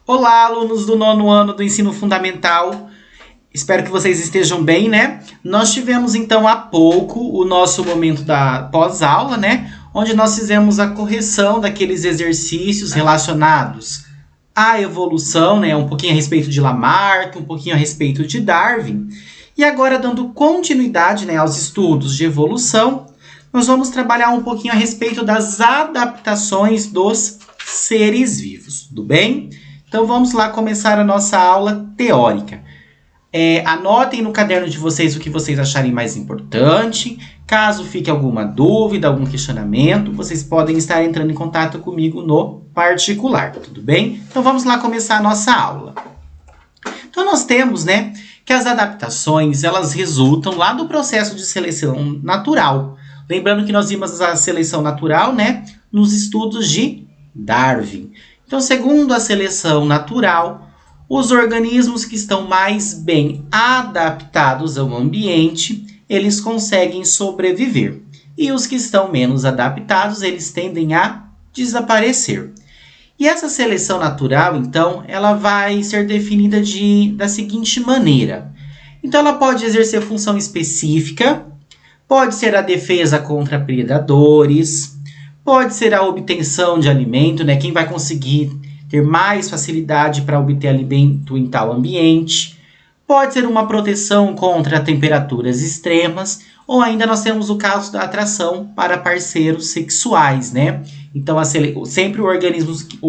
Olá, alunos do 9º ano do Ensino Fundamental. Espero que vocês estejam bem, né? Nós tivemos, então, há pouco o nosso momento da pós-aula, né? Onde nós fizemos a correção daqueles exercícios relacionados à evolução, né? Um pouquinho a respeito de Lamarck, um pouquinho a respeito de Darwin. E agora, dando continuidade, né, aos estudos de evolução, nós vamos trabalhar um pouquinho a respeito das adaptações dos seres vivos, tudo bem? Então vamos lá começar a nossa aula teórica. Anotem no caderno de vocês o que vocês acharem mais importante. Caso fique alguma dúvida, algum questionamento, vocês podem estar entrando em contato comigo no particular, tudo bem? Então vamos lá começar a nossa aula. Então nós temos, né, que as adaptações, elas resultam lá do processo de seleção natural. Lembrando que nós vimos a seleção natural, né, nos estudos de Darwin. Então, segundo a seleção natural, os organismos que estão mais bem adaptados ao ambiente, eles conseguem sobreviver. E os que estão menos adaptados, eles tendem a desaparecer. E essa seleção natural, então, ela vai ser definida da seguinte maneira. Então, ela pode exercer função específica, pode ser a defesa contra predadores, pode ser a obtenção de alimento, né? Quem vai conseguir ter mais facilidade para obter alimento em tal ambiente. Pode ser uma proteção contra temperaturas extremas. Ou ainda nós temos o caso da atração para parceiros sexuais, né? Então, sempre o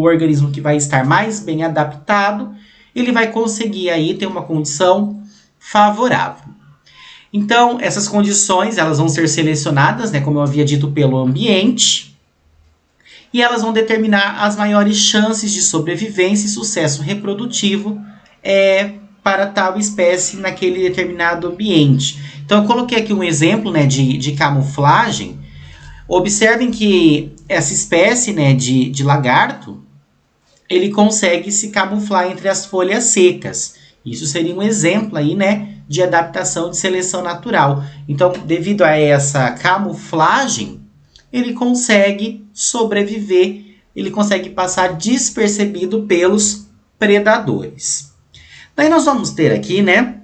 organismo que vai estar mais bem adaptado, ele vai conseguir aí ter uma condição favorável. Então, essas condições, elas vão ser selecionadas, né? Como eu havia dito, pelo ambiente. E elas vão determinar as maiores chances de sobrevivência e sucesso reprodutivo para tal espécie naquele determinado ambiente. Então, eu coloquei aqui um exemplo, né, de camuflagem. Observem que essa espécie, né, de lagarto, ele consegue se camuflar entre as folhas secas. Isso seria um exemplo aí, né, de adaptação de seleção natural. Então, devido a essa camuflagem, ele consegue sobreviver, ele consegue passar despercebido pelos predadores. Daí nós vamos ter aqui, né,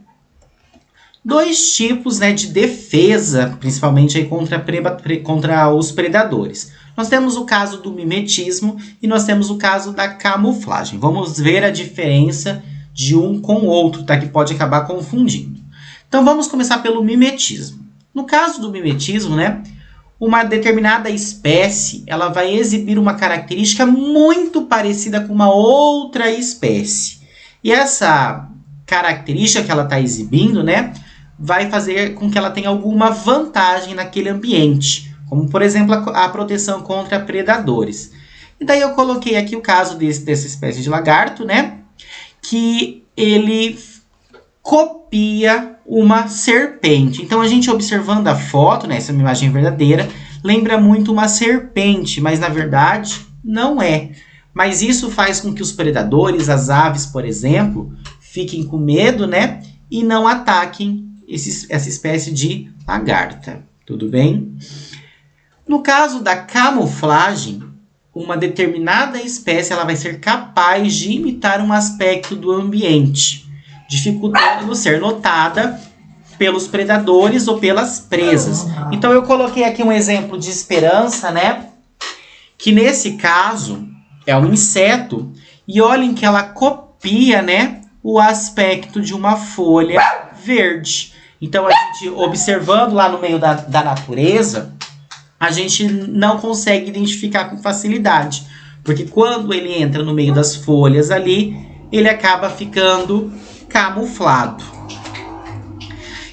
dois tipos, né, de defesa, principalmente aí contra os predadores. Nós temos o caso do mimetismo e nós temos o caso da camuflagem. Vamos ver a diferença de um com o outro, tá? Que pode acabar confundindo. Então vamos começar pelo mimetismo. No caso do mimetismo, né, uma determinada espécie, ela vai exibir uma característica muito parecida com uma outra espécie. E essa característica que ela está exibindo, né, vai fazer com que ela tenha alguma vantagem naquele ambiente, como, por exemplo, a proteção contra predadores. E daí eu coloquei aqui o caso dessa espécie de lagarto, né, que ele copia uma serpente. Então, a gente observando a foto, né, essa é uma imagem verdadeira, lembra muito uma serpente, mas na verdade não é. Mas isso faz com que os predadores, as aves, por exemplo, fiquem com medo, né, e não ataquem essa espécie de lagarta. Tudo bem? No caso da camuflagem, uma determinada espécie ela vai ser capaz de imitar um aspecto do ambiente, dificultando ser notada pelos predadores ou pelas presas. Então, eu coloquei aqui um exemplo de esperança, né? Que nesse caso é um inseto. E olhem que ela copia, né, o aspecto de uma folha verde. Então, a gente observando lá no meio da natureza, a gente não consegue identificar com facilidade. Porque quando ele entra no meio das folhas ali, ele acaba ficando camuflado.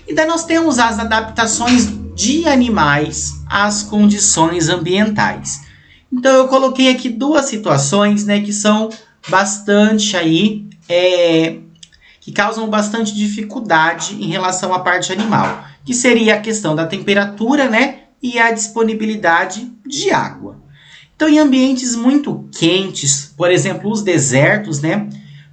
E daí nós temos as adaptações de animais às condições ambientais. Então eu coloquei aqui duas situações, né, que são bastante aí, que causam bastante dificuldade em relação à parte animal, que seria a questão da temperatura, né, e a disponibilidade de água. Então, em ambientes muito quentes, por exemplo, os desertos, né,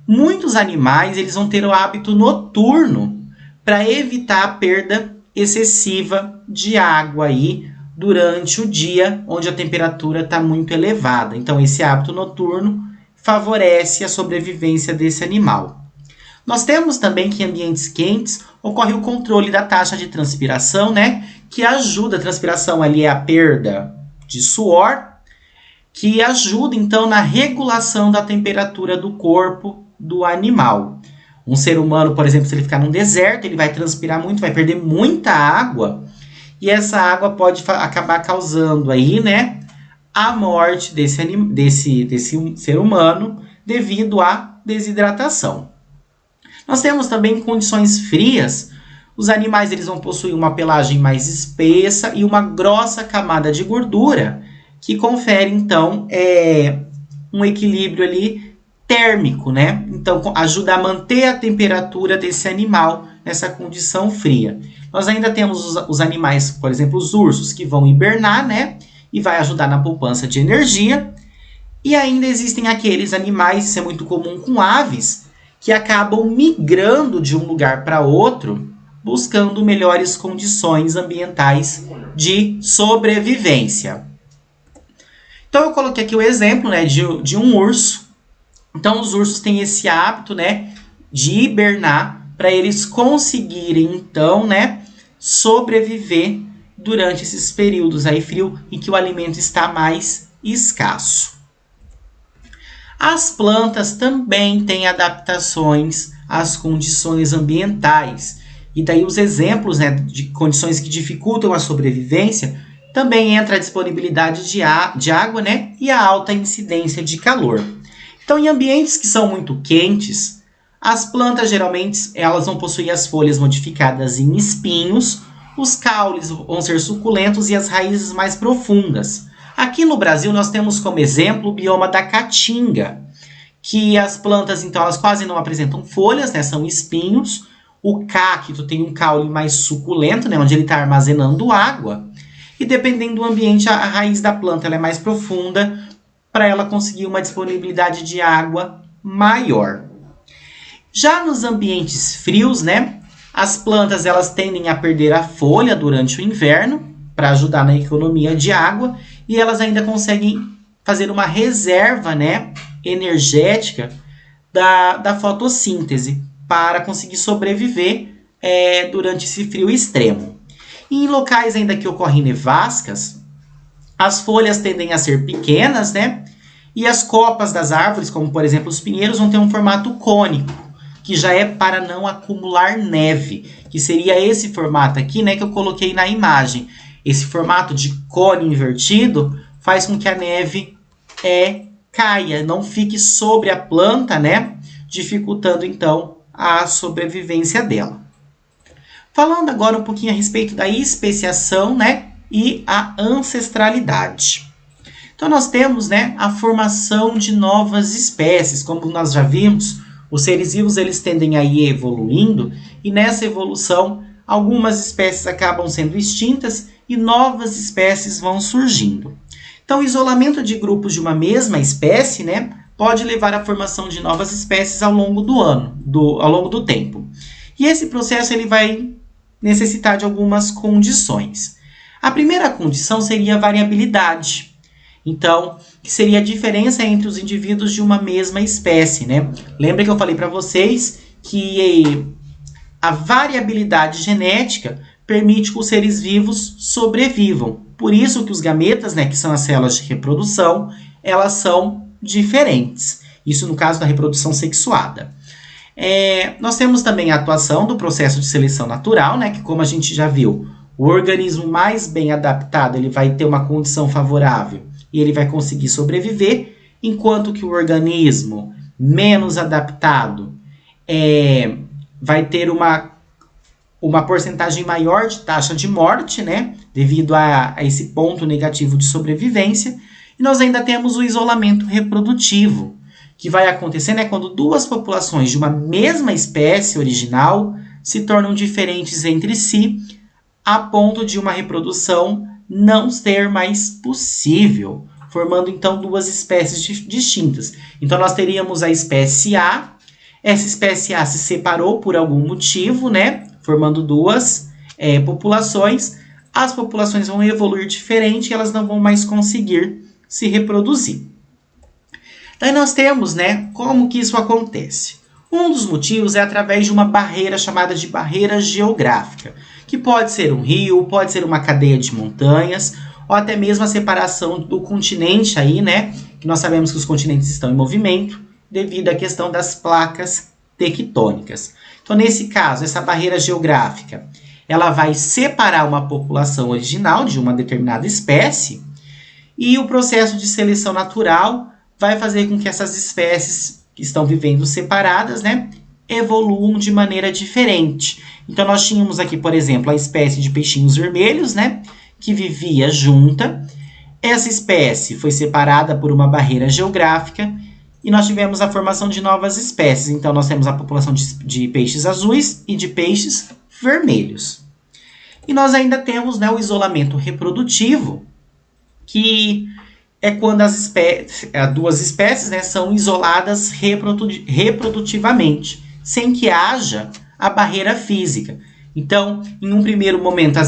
muitos animais eles vão ter o hábito noturno para evitar a perda excessiva de água aí durante o dia, onde a temperatura está muito elevada. Então, esse hábito noturno favorece a sobrevivência desse animal. Nós temos também que em ambientes quentes ocorre o controle da taxa de transpiração, né? Que ajuda, a transpiração ali é a perda de suor, que ajuda então na regulação da temperatura do corpo do animal. Um ser humano, por exemplo, se ele ficar num deserto, ele vai transpirar muito, vai perder muita água, e essa água pode acabar causando aí, né, a morte desse ser humano devido à desidratação. Nós temos também condições frias. Os animais eles vão possuir uma pelagem mais espessa e uma grossa camada de gordura, que confere, então, um equilíbrio ali térmico, né? Então, ajuda a manter a temperatura desse animal nessa condição fria. Nós ainda temos os animais, por exemplo, os ursos, que vão hibernar, né? E vai ajudar na poupança de energia. E ainda existem aqueles animais, isso é muito comum com aves, que acabam migrando de um lugar para outro, buscando melhores condições ambientais de sobrevivência. Então, eu coloquei aqui o exemplo, né, de um urso. Então, os ursos têm esse hábito, né, de hibernar para eles conseguirem, então, né, sobreviver durante esses períodos aí frio em que o alimento está mais escasso. As plantas também têm adaptações às condições ambientais. E daí os exemplos, né, de condições que dificultam a sobrevivência, também entra a disponibilidade de água, né, e a alta incidência de calor. Então, em ambientes que são muito quentes, as plantas geralmente elas vão possuir as folhas modificadas em espinhos, os caules vão ser suculentos e as raízes mais profundas. Aqui no Brasil nós temos como exemplo o bioma da Caatinga, que as plantas então elas quase não apresentam folhas, né, são espinhos. O cacto tem um caule mais suculento, né, onde ele está armazenando água. E dependendo do ambiente, a raiz da planta ela é mais profunda para ela conseguir uma disponibilidade de água maior. Já nos ambientes frios, né, as plantas elas tendem a perder a folha durante o inverno para ajudar na economia de água e elas ainda conseguem fazer uma reserva, né, energética da fotossíntese para conseguir sobreviver durante esse frio extremo. E em locais ainda que ocorrem nevascas, as folhas tendem a ser pequenas, né? E as copas das árvores, como por exemplo os pinheiros, vão ter um formato cônico, que já é para não acumular neve, que seria esse formato aqui, né, que eu coloquei na imagem. Esse formato de cone invertido faz com que a neve caia, não fique sobre a planta, né, dificultando então a sobrevivência dela. Falando agora um pouquinho a respeito da especiação, né, e a ancestralidade. Então nós temos, né, a formação de novas espécies, como nós já vimos, os seres vivos eles tendem a ir evoluindo e nessa evolução algumas espécies acabam sendo extintas e novas espécies vão surgindo. Então o isolamento de grupos de uma mesma espécie, né, pode levar à formação de novas espécies ao longo do tempo. E esse processo ele vai necessitar de algumas condições. A primeira condição seria a variabilidade. Então, que seria a diferença entre os indivíduos de uma mesma espécie, né? Lembra que eu falei para vocês que a variabilidade genética permite que os seres vivos sobrevivam. Por isso que os gametas, né, que são as células de reprodução, elas são diferentes. Isso no caso da reprodução sexuada. Nós temos também a atuação do processo de seleção natural, né, que como a gente já viu, o organismo mais bem adaptado ele vai ter uma condição favorável e ele vai conseguir sobreviver, enquanto que o organismo menos adaptado vai ter uma porcentagem maior de taxa de morte, né, devido a esse ponto negativo de sobrevivência. E nós ainda temos o isolamento reprodutivo, que vai acontecer, né, quando duas populações de uma mesma espécie original se tornam diferentes entre si, a ponto de uma reprodução não ser mais possível, formando então duas espécies distintas. Então nós teríamos a espécie A, essa espécie A se separou por algum motivo, né, formando duas populações, as populações vão evoluir diferente e elas não vão mais conseguir se reproduzir. Daí nós temos, né, como que isso acontece. Um dos motivos é através de uma barreira chamada de barreira geográfica, que pode ser um rio, pode ser uma cadeia de montanhas, ou até mesmo a separação do continente aí, né, que nós sabemos que os continentes estão em movimento devido à questão das placas tectônicas. Então, nesse caso, essa barreira geográfica, ela vai separar uma população original de uma determinada espécie e o processo de seleção natural vai fazer com que essas espécies que estão vivendo separadas, né, evoluam de maneira diferente. Então, nós tínhamos aqui, por exemplo, a espécie de peixinhos vermelhos, né, que vivia junta. Essa espécie foi separada por uma barreira geográfica e nós tivemos a formação de novas espécies. Então, nós temos a população de peixes azuis e de peixes vermelhos. E nós ainda temos, né, o isolamento reprodutivo, que é quando as duas espécies, né, são isoladas reprodutivamente, sem que haja a barreira física. Então, em um primeiro momento,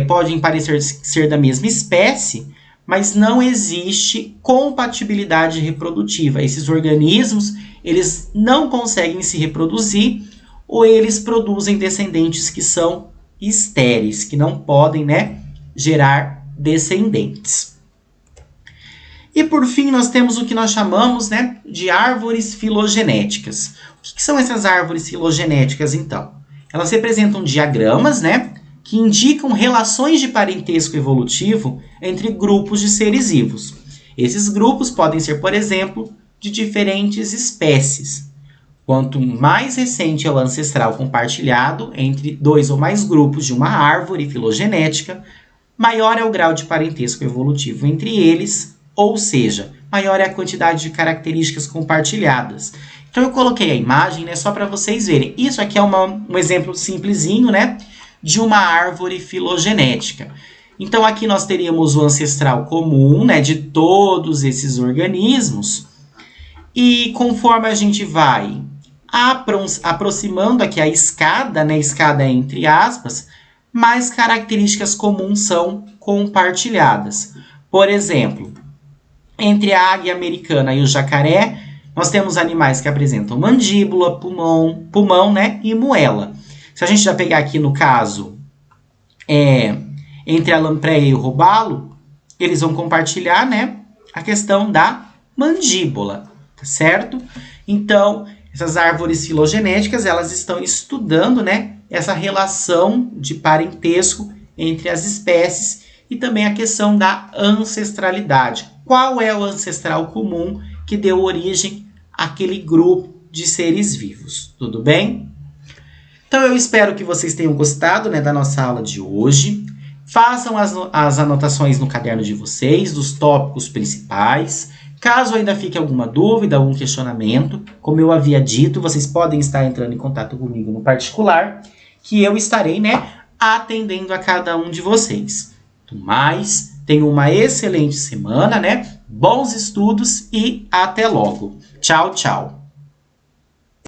podem parecer ser da mesma espécie, mas não existe compatibilidade reprodutiva. Esses organismos, eles não conseguem se reproduzir ou eles produzem descendentes que são estéreis, que não podem, né, gerar descendentes. E por fim, nós temos o que nós chamamos, né, de árvores filogenéticas. O que são essas árvores filogenéticas, então? Elas representam diagramas, né, que indicam relações de parentesco evolutivo entre grupos de seres vivos. Esses grupos podem ser, por exemplo, de diferentes espécies. Quanto mais recente é o ancestral compartilhado entre dois ou mais grupos de uma árvore filogenética, maior é o grau de parentesco evolutivo entre eles, ou seja, maior é a quantidade de características compartilhadas. Então eu coloquei a imagem, né, só para vocês verem. Isso aqui é um exemplo simplesinho, né, de uma árvore filogenética. Então aqui nós teríamos o ancestral comum, né, de todos esses organismos. E conforme a gente vai aproximando aqui a escada, né, escada entre aspas, mais características comuns são compartilhadas. Por exemplo, entre a águia americana e o jacaré, nós temos animais que apresentam mandíbula, pulmão, né, e moela. Se a gente já pegar aqui no caso, entre a lampreia e o robalo, eles vão compartilhar, né, a questão da mandíbula, tá certo? Então, essas árvores filogenéticas, elas estão estudando, né, essa relação de parentesco entre as espécies e também a questão da ancestralidade. Qual é o ancestral comum que deu origem àquele grupo de seres vivos? Tudo bem? Então, eu espero que vocês tenham gostado, né, da nossa aula de hoje. Façam as anotações no caderno de vocês, dos tópicos principais. Caso ainda fique alguma dúvida, algum questionamento, como eu havia dito, vocês podem estar entrando em contato comigo no particular, que eu estarei, né, atendendo a cada um de vocês. Mas, tenham uma excelente semana, né? Bons estudos e até logo. Tchau, tchau.